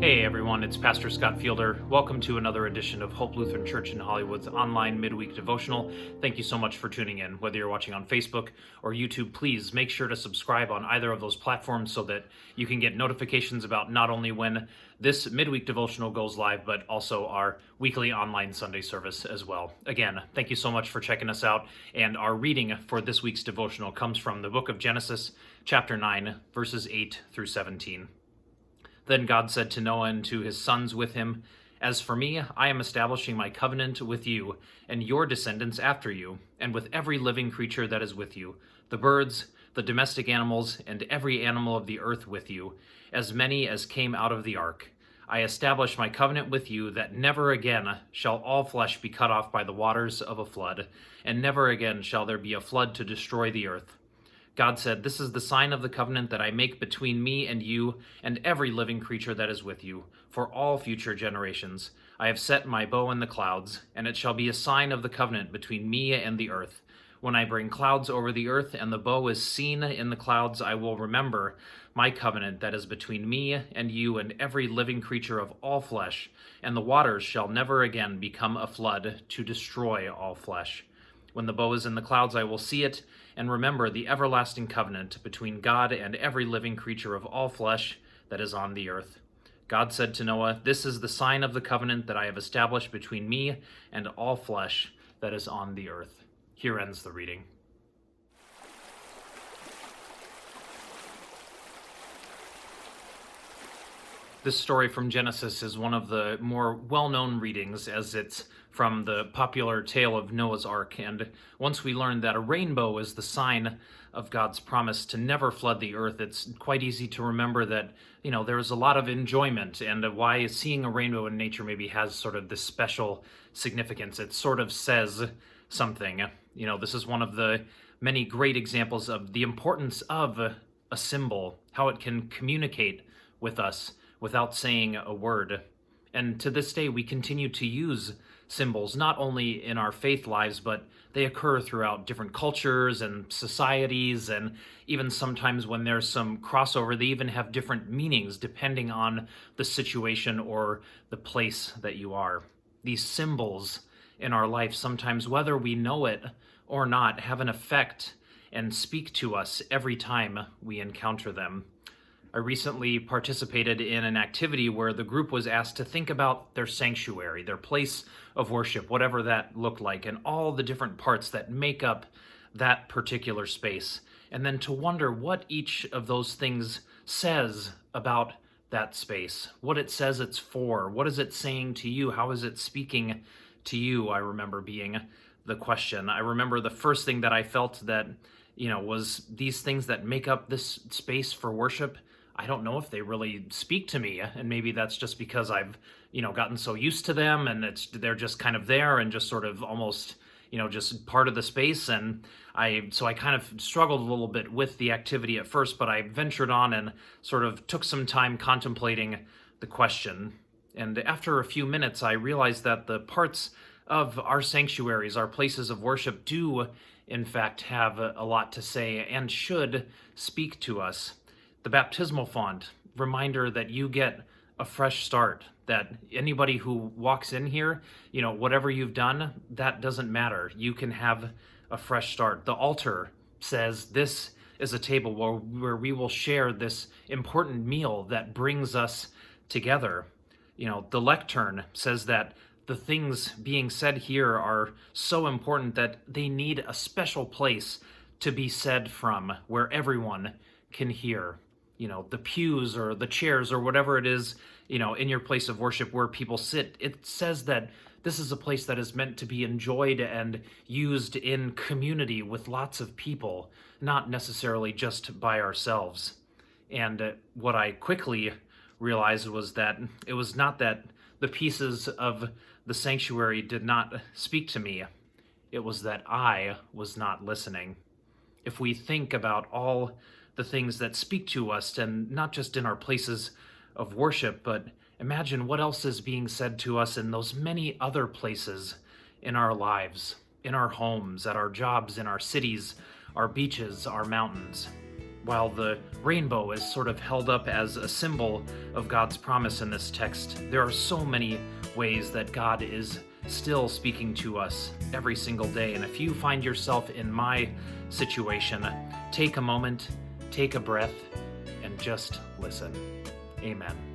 Hey everyone, it's Pastor Scott Fielder. Welcome to another edition of Hope Lutheran Church in Hollywood's online midweek devotional. Thank you so much for tuning in. Whether you're watching on Facebook or YouTube, please make sure to subscribe on either of those platforms so that you can get notifications about not only when this midweek devotional goes live, but also our weekly online Sunday service as well. Again, thank you so much for checking us out. And our reading for this week's devotional comes from the book of Genesis, chapter 9, verses 8 through 17. Then God said to Noah and to his sons with him, "As for me, I am establishing my covenant with you and your descendants after you, and with every living creature that is with you, the birds, the domestic animals, and every animal of the earth with you, as many as came out of the ark. I establish my covenant with you that never again shall all flesh be cut off by the waters of a flood, and never again shall there be a flood to destroy the earth." God said, "This is the sign of the covenant that I make between me and you and every living creature that is with you, for all future generations. I have set my bow in the clouds, and it shall be a sign of the covenant between me and the earth. When I bring clouds over the earth and the bow is seen in the clouds, I will remember my covenant that is between me and you and every living creature of all flesh, and the waters shall never again become a flood to destroy all flesh. When the bow is in the clouds, I will see it and remember the everlasting covenant between God and every living creature of all flesh that is on the earth." God said to Noah, "This is the sign of the covenant that I have established between me and all flesh that is on the earth." Here ends the reading. This story from Genesis is one of the more well-known readings, as it's from the popular tale of Noah's Ark. And once we learn that a rainbow is the sign of God's promise to never flood the earth, it's quite easy to remember that, there is a lot of enjoyment, and why seeing a rainbow in nature maybe has sort of this special significance. It sort of says something. This is one of the many great examples of the importance of a symbol, how it can communicate with us without saying a word. And to this day, we continue to use symbols, not only in our faith lives, but they occur throughout different cultures and societies, and even sometimes when there's some crossover, they even have different meanings depending on the situation or the place that you are. These symbols in our life, sometimes whether we know it or not, have an effect and speak to us every time we encounter them. I recently participated in an activity where the group was asked to think about their sanctuary, their place of worship, whatever that looked like, and all the different parts that make up that particular space, and then to wonder what each of those things says about that space, what it says it's for, what is it saying to you, how is it speaking to you, I remember being the question. I remember the first thing that I felt that, was these things that make up this space for worship, I don't know if they really speak to me, and maybe that's just because I've, gotten so used to them, and they're just kind of there and just sort of almost, just part of the space. And I kind of struggled a little bit with the activity at first, but I ventured on and sort of took some time contemplating the question. And after a few minutes, I realized that the parts of our sanctuaries, our places of worship, do in fact have a lot to say and should speak to us. The baptismal font, reminder that you get a fresh start, that anybody who walks in here, whatever you've done, that doesn't matter. You can have a fresh start. The altar says this is a table where we will share this important meal that brings us together. The lectern says that the things being said here are so important that they need a special place to be said from, where everyone can hear. The pews or the chairs or whatever it is, in your place of worship where people sit, it says that this is a place that is meant to be enjoyed and used in community with lots of people, not necessarily just by ourselves. And what I quickly realized was that it was not that the pieces of the sanctuary did not speak to me. It was that I was not listening. If we think about all the things that speak to us, and not just in our places of worship, but imagine what else is being said to us in those many other places in our lives, in our homes, at our jobs, in our cities, our beaches, our mountains. While the rainbow is sort of held up as a symbol of God's promise in this text, there are so many ways that God is still speaking to us every single day. And if you find yourself in my situation, take a moment, take a breath, and just listen. Amen.